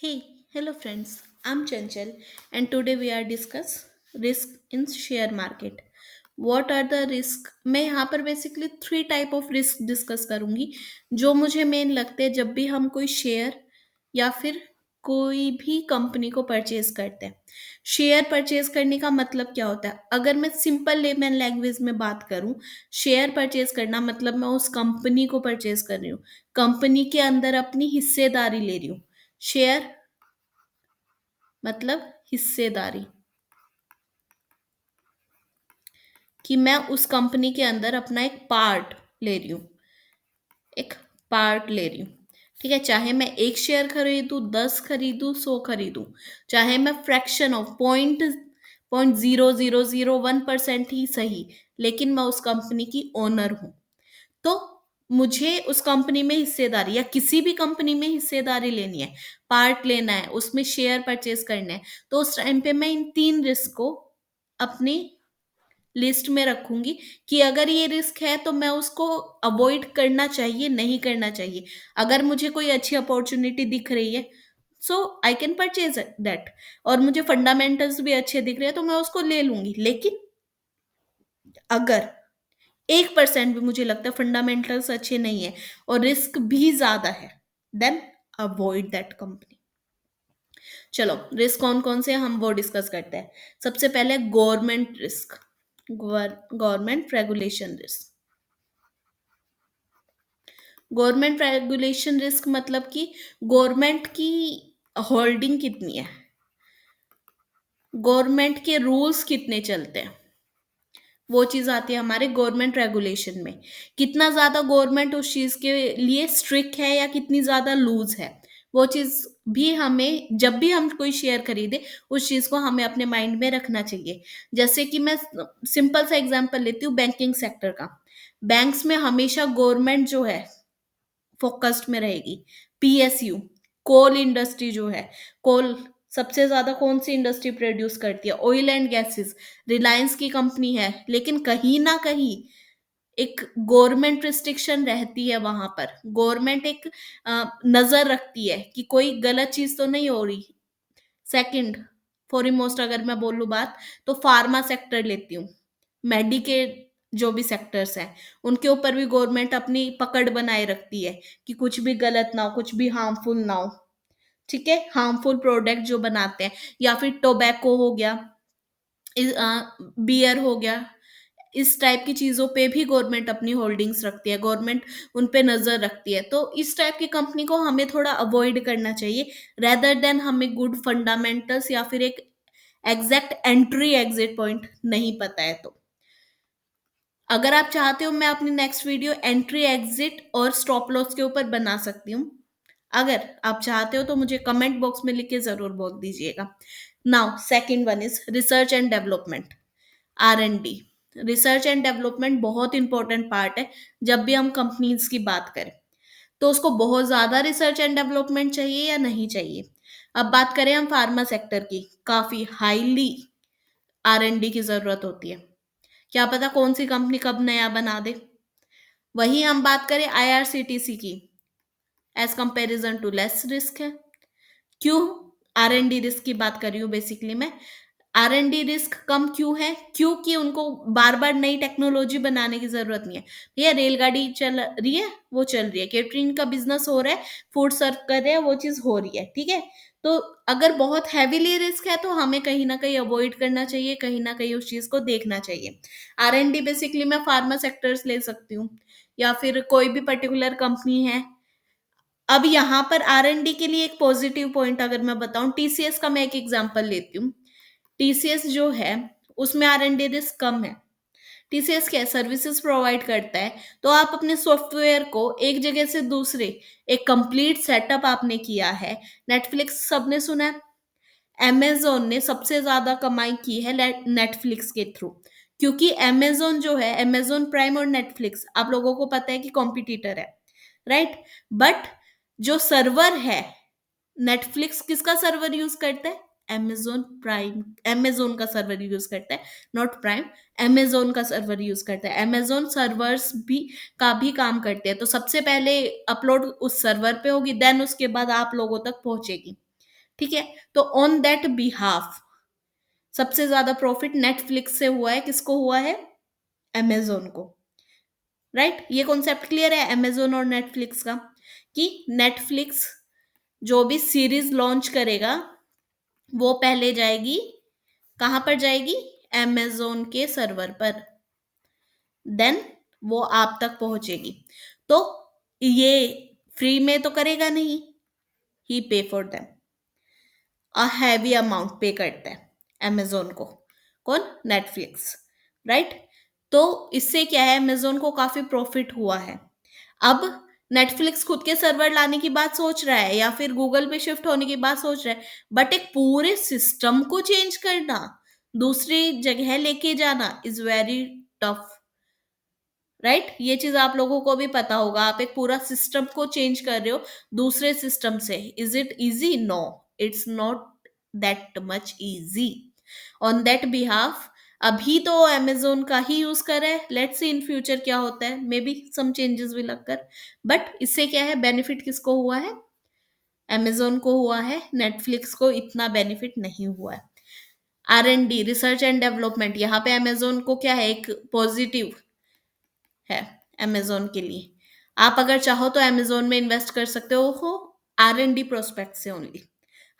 Hey, hello friends. I'm Chanchal and today we are discuss risk in share market. What are the risk? मैं यहाँ पर basically three type of risk discuss करूंगी जो मुझे main लगते हैं जब भी हम कोई शेयर या फिर कोई भी कंपनी को परचेज करते हैं। शेयर परचेज करने का मतलब क्या होता है? अगर मैं सिंपल लेमन लैंग्वेज में बात करूं, शेयर परचेज करना मतलब मैं उस कंपनी को परचेज कर रही हूँ, कंपनी के अंदर अपनी हिस्सेदारी ले रही हूँ। शेयर मतलब हिस्सेदारी, कि मैं उस कंपनी के अंदर अपना एक पार्ट ले रही हूँ, एक पार्ट ले रही हूँ। ठीक है, चाहे मैं एक शेयर खरीदूं, 10 खरीदूं, 100 खरीदूं, चाहे मैं फ्रैक्शन ऑफ पॉइंट 0.0001% ही सही, लेकिन मैं उस कंपनी की ओनर हूं। तो मुझे उस कंपनी में हिस्सेदारी या किसी भी कंपनी में हिस्सेदारी लेनी है, पार्ट लेना है, उसमें शेयर परचेज करने हैं, तो उस टाइम पे मैं इन तीन रिस्क को अपनी लिस्ट में रखूंगी कि अगर ये रिस्क है तो मैं उसको अवॉइड करना चाहिए, नहीं करना चाहिए। अगर मुझे कोई अच्छी अपॉर्चुनिटी दिख रही है, सो आई कैन परचेज दैट, और मुझे फंडामेंटल्स भी अच्छे दिख रहे हैं तो मैं उसको ले लूंगी। लेकिन अगर 1% भी मुझे लगता है फंडामेंटल्स अच्छे नहीं है और रिस्क भी ज्यादा है, देन अवॉइड दैट कंपनी। चलो, रिस्क कौन कौन से हैं, हम वो डिस्कस करते हैं। सबसे पहले government risk, government regulation risk. Government regulation risk मतलब कि गवर्नमेंट की होल्डिंग कितनी है, गवर्नमेंट के रूल्स कितने चलते हैं, वो चीज आती है हमारे गवर्नमेंट रेगुलेशन में। कितना ज्यादा गवर्नमेंट उस चीज के लिए स्ट्रिक्ट है या कितनी ज्यादा लूज है, वो चीज भी हमें जब भी हम कोई शेयर खरीदे उस चीज को हमें अपने माइंड में रखना चाहिए। जैसे कि मैं सिंपल सा एग्जांपल लेती हूँ बैंकिंग सेक्टर का। बैंक्स में हमेशा गवर्नमेंट जो है फोकस्ड में रहेगी। पीएसयू, कोल इंडस्ट्री जो है, कोल सबसे ज्यादा कौन सी इंडस्ट्री प्रोड्यूस करती है? ऑयल एंड गैसेस, रिलायंस की कंपनी है। लेकिन कहीं ना कहीं एक गवर्नमेंट रिस्ट्रिक्शन रहती है, वहां पर गवर्नमेंट एक नजर रखती है कि कोई गलत चीज तो नहीं हो रही। सेकंड फॉरमोस्ट अगर मैं बोलूँ बात, तो फार्मा सेक्टर लेती हूँ, मेडिकेड, जो भी सेक्टर्स हैं उनके ऊपर भी गवर्नमेंट अपनी पकड़ बनाए रखती है कि कुछ भी गलत ना हो, कुछ भी हार्मफुल ना हो। ठीक है, हार्मफुल प्रोडक्ट जो बनाते हैं, या फिर टोबैको हो गया, बियर हो गया, इस टाइप की चीजों पे भी गवर्नमेंट अपनी होल्डिंग्स रखती है, गवर्नमेंट उन पे नजर रखती है। तो इस टाइप की कंपनी को हमें थोड़ा अवॉइड करना चाहिए, रेदर देन हमें गुड फंडामेंटल्स या फिर एक एग्जैक्ट एंट्री एग्जिट पॉइंट नहीं पता है। तो अगर आप चाहते हो, मैं अपनी नेक्स्ट वीडियो एंट्री एग्जिट और स्टॉप लॉस के ऊपर बना सकती हूँ। अगर आप चाहते हो तो मुझे कमेंट बॉक्स में लिख के जरूर बोल दीजिएगा। Now second one is research and development, R&D। Research and development बहुत इंपॉर्टेंट पार्ट है। जब भी हम कंपनीज की बात करें तो उसको बहुत ज्यादा रिसर्च एंड डेवलपमेंट चाहिए या नहीं चाहिए। अब बात करें हम फार्मा सेक्टर की, काफी हाईली R&D की जरूरत होती है। क्या पता कौन सी कंपनी कब नया बना दे। वही हम बात करें IRCTC की, as comparison to less risk है। क्यों R&D रिस्क की बात कर रही हूँ? बेसिकली मैं, R&D रिस्क कम क्यों है? क्योंकि उनको बार बार नई टेक्नोलॉजी बनाने की जरूरत नहीं है। भैया रेलगाड़ी चल रही है, वो चल रही है, केटरिंग का बिजनेस हो रहा है, फूड सर्व कर रहे हैं, वो चीज हो रही है। ठीक है, तो अगर बहुत हैवीली रिस्क है तो हमें कहीं ना कहीं अवॉइड करना चाहिए, कहीं ना कहीं उस चीज को देखना चाहिए। R&D बेसिकली मैं फार्मा सेक्टर्स ले सकती हूँ, या फिर कोई भी पर्टिकुलर कंपनी है। अब यहाँ पर R&D के लिए एक पॉजिटिव पॉइंट अगर मैं बताऊं, TCS का मैं एक एग्जांपल लेती हूँ। टीसीएस जो है उसमें R&D रिस्क कम है। टीसीएस क्या सर्विसेज प्रोवाइड करता है, तो आप अपने सॉफ्टवेयर को एक जगह से दूसरे, एक कंप्लीट सेटअप आपने किया है। नेटफ्लिक्स सबने सुना है, अमेजोन ने सबसे ज्यादा कमाई की है नेटफ्लिक्स के थ्रू, क्योंकि अमेजोन जो है, अमेजोन प्राइम और नेटफ्लिक्स आप लोगों को पता है कि कॉम्पिटिटर है, राइट? बट जो सर्वर है, नेटफ्लिक्स किसका सर्वर यूज करता है? Amazon प्राइम, Amazon का सर्वर यूज करता है, नॉट प्राइम। Amazon का सर्वर यूज करता है। Amazon सर्वर्स भी का भी काम करते हैं, तो सबसे पहले अपलोड उस सर्वर पे होगी, देन उसके बाद आप लोगों तक पहुंचेगी। ठीक है? तो ऑन दैट बिहाफ सबसे ज्यादा प्रॉफिट नेटफ्लिक्स से हुआ है, किसको हुआ है? अमेजोन को। राइट? ये कॉन्सेप्ट क्लियर है अमेजोन और नेटफ्लिक्स का, कि नेटफ्लिक्स जो भी सीरीज लॉन्च करेगा वो पहले जाएगी, कहां पर जाएगी? अमेजोन के सर्वर पर, देन वो आप तक पहुंचेगी। तो ये फ्री में तो करेगा नहीं, ही पे for them, a heavy amount पे करता है अमेजोन को। कौन? नेटफ्लिक्स। राइट? तो इससे क्या है, अमेजोन को काफी प्रॉफिट हुआ है। अब नेटफ्लिक्स खुद के सर्वर लाने की बात सोच रहा है या फिर गूगल पे शिफ्ट होने की बात सोच रहा है, बट एक पूरे सिस्टम को चेंज करना, दूसरी जगह लेके जाना इज वेरी टफ। राइट? ये चीज आप लोगों को भी पता होगा, आप एक पूरा सिस्टम को चेंज कर रहे हो दूसरे सिस्टम से। Is it easy? No, it's not that much easy. On that behalf अभी तो अमेजोन का ही यूज कर रहा है, लेट्स सी इन फ्यूचर क्या होता है, maybe some changes will occur. But इससे क्या है, बेनिफिट किसको हुआ है? अमेजोन को हुआ है, नेटफ्लिक्स को इतना बेनिफिट नहीं हुआ है। R&D, रिसर्च एंड डेवलपमेंट, यहाँ पे अमेजोन को क्या है, एक पॉजिटिव है अमेजोन के लिए। आप अगर चाहो तो अमेजोन में इन्वेस्ट कर सकते हो R&D प्रोस्पेक्ट से ओनली।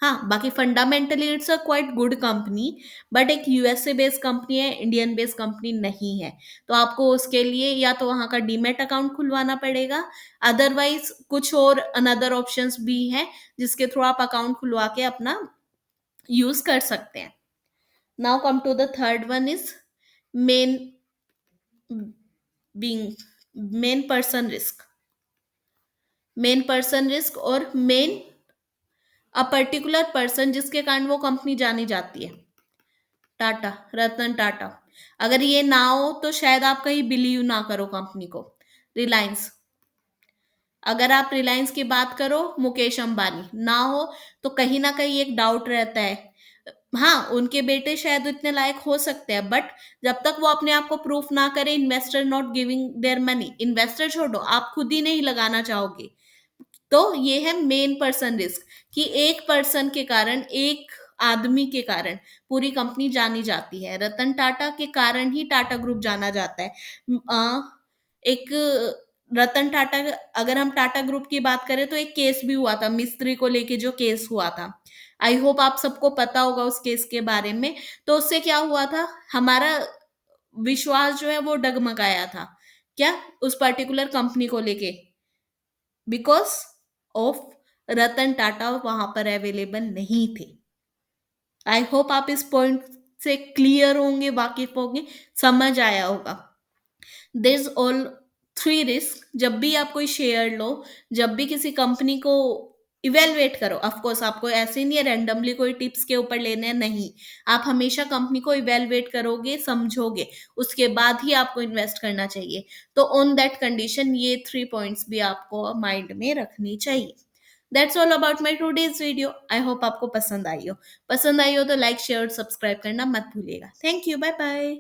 हाँ, बाकी fundamentally it's a quite good company, but एक यूएसए बेस्ड कंपनी है, इंडियन बेस्ड कंपनी नहीं है। तो आपको उसके लिए या तो वहां का डीमेट अकाउंट खुलवाना पड़ेगा, अदरवाइज कुछ और अनदर ऑप्शंस भी हैं जिसके थ्रू आप अकाउंट खुलवा के अपना यूज कर सकते हैं। Now come to the third one is main being main person risk. Main person risk और मेन अ पर्टिकुलर पर्सन जिसके कारण वो कंपनी जानी जाती है, टाटा, रतन टाटा। अगर ये ना हो तो शायद आप कहीं बिलीव ना करो कंपनी को। रिलायंस, अगर आप रिलायंस की बात करो, मुकेश अंबानी ना हो तो कहीं ना कहीं एक डाउट रहता है। हाँ, उनके बेटे शायद इतने लायक हो सकते हैं, बट जब तक वो अपने आप को प्रूफ ना करे, investor not giving their money, investor छोड़ो, आप खुद ही नहीं लगाना चाहोगे। तो ये है मेन पर्सन रिस्क, कि एक पर्सन के कारण, एक आदमी के कारण पूरी कंपनी जानी जाती है। रतन टाटा के कारण ही टाटा ग्रुप जाना जाता है। एक रतन टाटा, अगर हम टाटा ग्रुप की बात करें तो एक केस भी हुआ था मिस्त्री को लेके, जो केस हुआ था, आई होप आप सबको पता होगा उस केस के बारे में। तो उससे क्या हुआ था, हमारा विश्वास जो है वो डगमगाया था। क्या? उस पर्टिकुलर कंपनी को लेके, बिकॉज ऑफ रतन टाटा वहां पर अवेलेबल नहीं थे। आई होप आप इस पॉइंट से क्लियर होंगे, वाकिफ होंगे, समझ आया होगा। दिस ऑल थ्री रिस्क, जब भी आप कोई शेयर लो, जब भी किसी कंपनी को इवेलुएट करो, ऑफ कोर्स आपको ऐसे नहीं है रैंडमली कोई टिप्स के ऊपर लेने हैं, नहीं, आप हमेशा कंपनी को इवेलुएट करोगे, समझोगे, उसके बाद ही आपको इन्वेस्ट करना चाहिए। तो ऑन दैट कंडीशन ये थ्री पॉइंट्स भी आपको माइंड में रखनी चाहिए। That's all about my today's video. I hope आपको पसंद आई हो। पसंद आई हो तो लाइक, शेयर और सब्सक्राइब करना मत भूलिएगा। Thank you, bye bye.